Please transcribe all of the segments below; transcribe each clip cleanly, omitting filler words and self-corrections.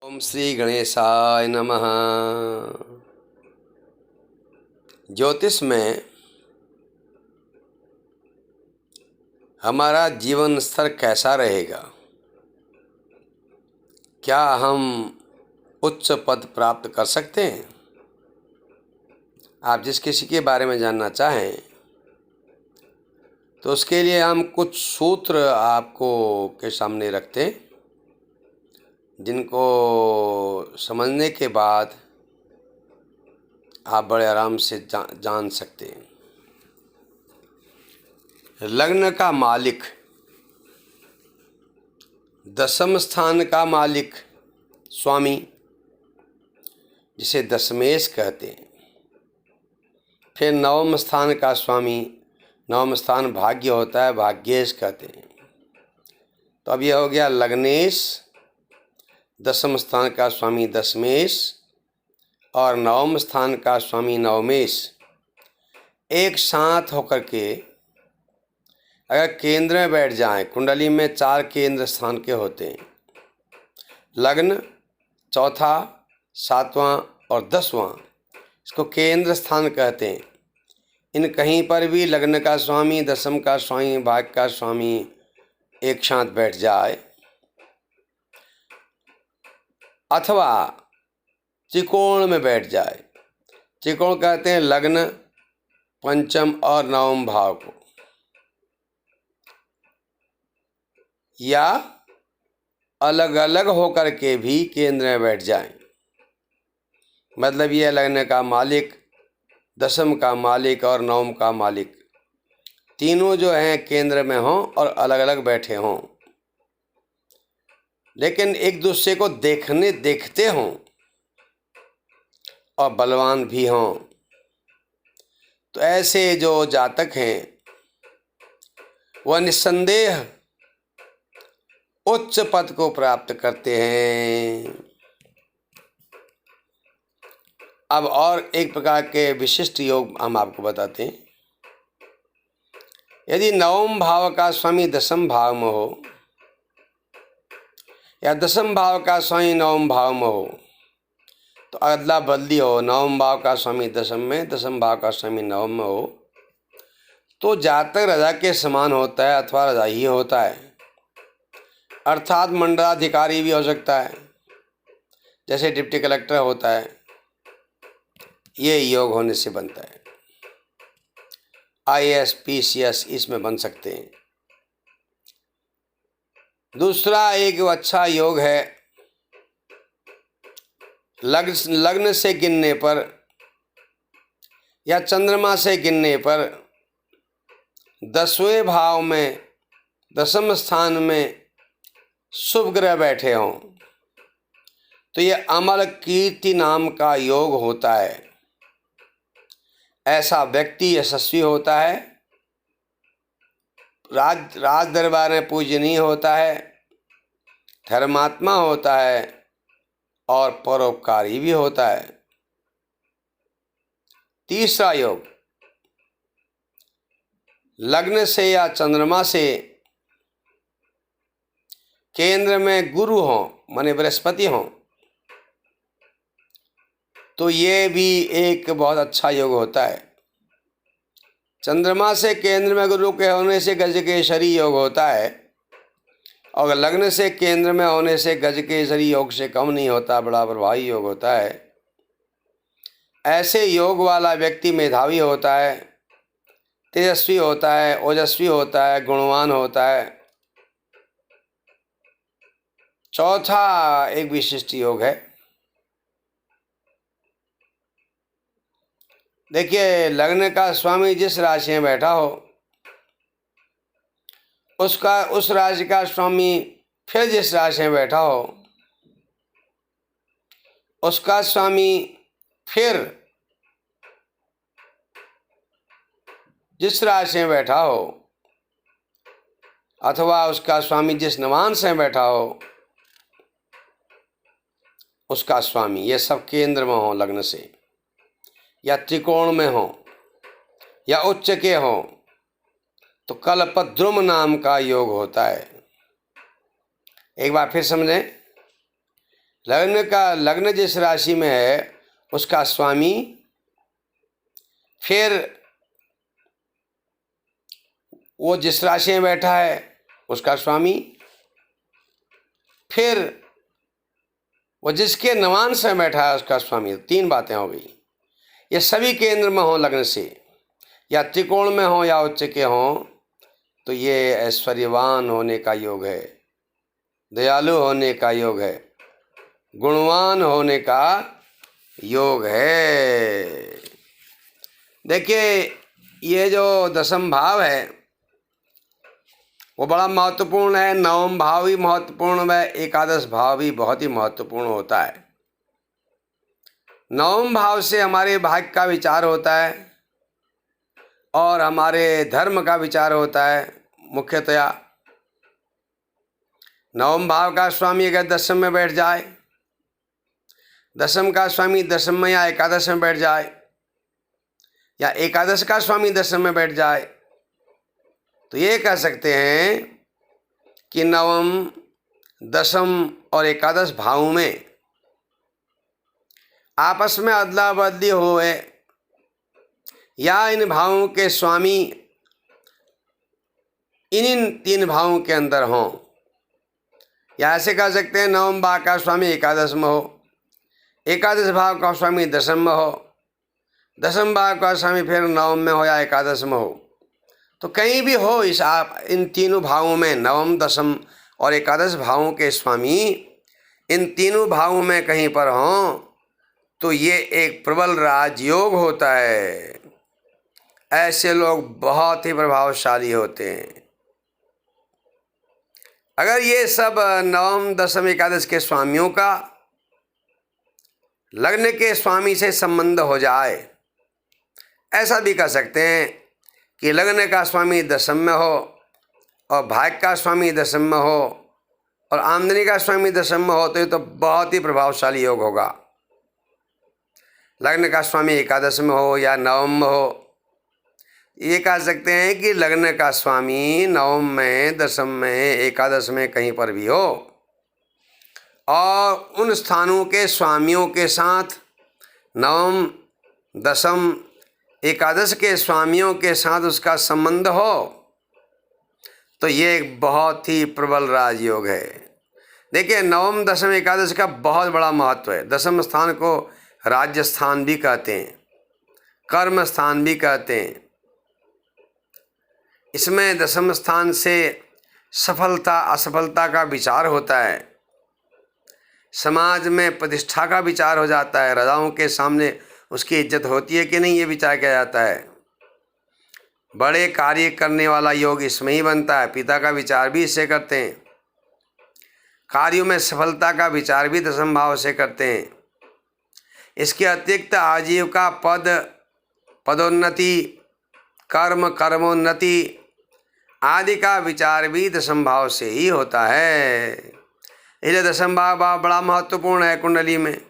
ओम श्री गणेशाय नमः। ज्योतिष में हमारा जीवन स्तर कैसा रहेगा? क्या हम उच्च पद प्राप्त कर सकते हैं? आप जिस किसी के बारे में जानना चाहें तो उसके लिए हम कुछ सूत्र आपको के सामने रखते हैं, जिनको समझने के बाद आप बड़े आराम से जान सकते हैं। लग्न का मालिक, दशम स्थान का मालिक स्वामी, जिसे दशमेश कहते हैं। फिर नवम स्थान का स्वामी, नवम स्थान भाग्य होता है, भाग्येश कहते हैं। तो अब यह हो गया लग्नेश, दशम स्थान का स्वामी दशमेश और नवम स्थान का स्वामी नवमेश एक साथ होकर के अगर केंद्र में बैठ जाएं, कुंडली में 4 केंद्र स्थान के होते हैं, लग्न, चौथा, 7वां और 10वां, इसको केंद्र स्थान कहते हैं। इन कहीं पर भी लग्न का स्वामी, दशम का स्वामी, भाग्य का स्वामी एक साथ बैठ जाए अथवा त्रिकोण में बैठ जाए। त्रिकोण कहते हैं लग्न, पंचम और नवम भाव को, या अलग अलग होकर के भी केंद्र में बैठ जाएं। मतलब यह लग्न का मालिक, दशम का मालिक और नवम का मालिक तीनों जो हैं केंद्र में हों और अलग अलग बैठे हों, लेकिन एक दूसरे को देखते हों और बलवान भी हों। तो ऐसे जो जातक हैं वह निस्संदेह उच्च पद को प्राप्त करते हैं। अब और एक प्रकार के विशिष्ट योग हम आपको बताते हैं। यदि नवम भाव का स्वामी दशम भाव में हो या दशम भाव का स्वामी नवम भाव में हो, तो अदला बदली हो, नवम भाव का स्वामी दशम में, दशम भाव का स्वामी नवम में हो, तो जातक राजा के समान होता है अथवा राजा ही होता है, अर्थात मंडलाधिकारी भी हो सकता है, जैसे डिप्टी कलेक्टर होता है। ये योग होने से बनता है। IAS, PCS इसमें बन सकते हैं। दूसरा एक अच्छा योग है, लग्न से गिनने पर या चंद्रमा से गिनने पर 10वें भाव में, दशम स्थान में शुभ ग्रह बैठे हों, तो ये अमर कीर्ति नाम का योग होता है। ऐसा व्यक्ति यशस्वी होता है, राज दरबार में पूजनीय होता है, धर्मात्मा होता है और परोपकारी भी होता है। तीसरा योग, लग्न से या चंद्रमा से केंद्र में गुरु हों, माने बृहस्पति हों, तो ये भी एक बहुत अच्छा योग होता है। चंद्रमा से केंद्र में गुरु के होने से गजकेसरी योग होता है, और लग्न से केंद्र में होने से गजकेसरी योग से कम नहीं होता, बड़ा प्रभावी योग होता है। ऐसे योग वाला व्यक्ति मेधावी होता है, तेजस्वी होता है, ओजस्वी होता है, गुणवान होता है। चौथा एक विशिष्ट योग है। देखिए, लग्न का स्वामी जिस राशि में बैठा हो, उस राशि का स्वामी फिर जिस राशि में बैठा हो, उसका स्वामी फिर जिस राशि में बैठा हो, अथवा उसका स्वामी जिस नवांश में बैठा हो, उसका स्वामी, ये सब केंद्र में हो लग्न से, या त्रिकोण में हो, या उच्च के हो, तो कल्पद्रुम नाम का योग होता है। एक बार फिर समझें, लग्न जिस राशि में है उसका स्वामी फिर वो जिस राशि में बैठा है उसका स्वामी फिर वो जिसके नवांश में बैठा है उसका स्वामी। 3 बातें हो गई। ये सभी केंद्र में हो लग्न से, या त्रिकोण में हो या उच्च के हो, तो ये ऐश्वर्यवान होने का योग है, दयालु होने का योग है, गुणवान होने का योग है। देखिए ये जो दशम भाव है वो बड़ा महत्वपूर्ण है। नवम भाव भी महत्वपूर्ण है, एकादश भाव भी बहुत ही महत्वपूर्ण होता है। नवम भाव से हमारे भाग्य का विचार होता है और हमारे धर्म का विचार होता है। मुख्यतया नवम भाव का स्वामी अगर दशम में बैठ जाए, दशम का स्वामी दशम में या एकादश में बैठ जाए, या एकादश का स्वामी दशम में बैठ जाए, तो ये कह सकते हैं कि नवम, दशम और एकादश भावों में आपस में अदला बदली होए, या इन भावों के स्वामी इन 3 भावों के अंदर हों, या ऐसे कह सकते हैं नवम भाव का स्वामी एकादश में हो, एकादश भाव का स्वामी दशम में हो, दशम भाव का स्वामी फिर नवम में हो या एकादश में हो। तो कहीं भी हो इस आप इन तीनों भावों में, नवम, दशम और एकादश भावों के स्वामी इन तीनों भावों में कहीं पर हों, तो ये एक प्रबल राजयोग होता है। ऐसे लोग बहुत ही प्रभावशाली होते हैं। अगर ये सब नवम, दशम, एकादश के स्वामियों का लग्न के स्वामी से संबंध हो जाए, ऐसा भी कह सकते हैं कि लग्न का स्वामी दशम में हो और भाग्य का स्वामी दशम में हो और आमदनी का स्वामी दशम में हो, तो ये तो बहुत ही प्रभावशाली योग होगा। लग्न का स्वामी एकादश में हो या नवम में हो, ये कह सकते हैं कि लग्न का स्वामी नवम में, दशम में, एकादश में कहीं पर भी हो और उन स्थानों के स्वामियों के साथ, नवम, दशम, एकादश के स्वामियों के साथ उसका संबंध हो, तो ये एक बहुत ही प्रबल राजयोग है। देखिए नवम, दशम, एकादश का बहुत बड़ा महत्व है। दशम स्थान को राज्य स्थान भी कहते हैं, कर्म स्थान भी कहते हैं। इसमें दशम स्थान से सफलता असफलता का विचार होता है, समाज में प्रतिष्ठा का विचार हो जाता है, राजाओं के सामने उसकी इज्जत होती है कि नहीं, ये विचार किया जाता है। बड़े कार्य करने वाला योग इसमें ही बनता है, पिता का विचार भी इससे करते हैं। कार्यों में सफलता का विचार भी दशम भाव से करते हैं। इसके अतिरिक्त आजीविका, पदोन्नति, कर्मोन्नति आदि का विचार भी दशम भाव से ही होता है। इसलिए दशम भाव बड़ा महत्वपूर्ण है कुंडली में।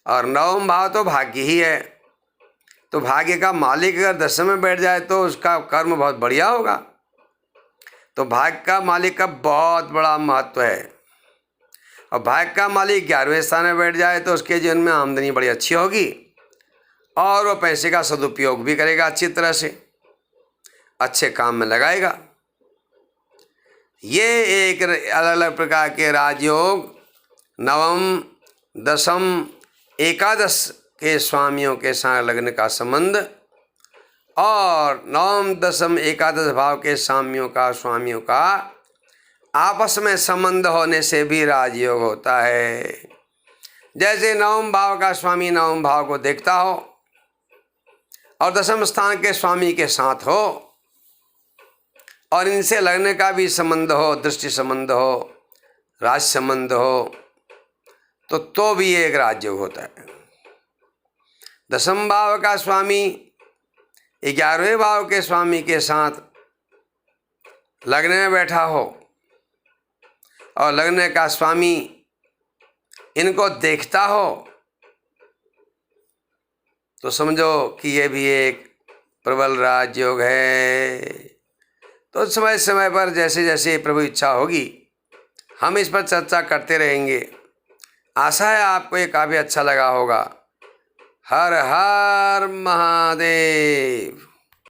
और नवम भाव तो भाग्य ही है, तो भाग्य का मालिक अगर दशम में बैठ जाए तो उसका कर्म बहुत बढ़िया होगा। तो भाग्य का मालिक का बहुत बड़ा महत्व है। और भाग्य का मालिक 11वें स्थान में बैठ जाए तो उसके जीवन में आमदनी बड़ी अच्छी होगी और वो पैसे का सदुपयोग भी करेगा, अच्छी तरह से अच्छे काम में लगाएगा। ये एक अलग अलग प्रकार के राजयोग नवम, दशम, एकादश के स्वामियों के साथ लग्न का संबंध और नवम, दशम, एकादश भाव के स्वामियों का आपस में संबंध होने से भी राजयोग होता है। जैसे नवम भाव का स्वामी नवम भाव को देखता हो और दशम स्थान के स्वामी के साथ हो और इनसे लगने का भी संबंध हो, दृष्टि संबंध हो, राज संबंध हो, तो भी एक राजयोग होता है। दशम भाव का स्वामी 11वें भाव के स्वामी के साथ लग्न में बैठा हो और लग्न का स्वामी इनको देखता हो, तो समझो कि ये भी एक प्रबल राजयोग है। तो समय समय पर जैसे जैसे प्रभु इच्छा होगी हम इस पर चर्चा करते रहेंगे। आशा है आपको ये काफ़ी अच्छा लगा होगा। हर हर महादेव।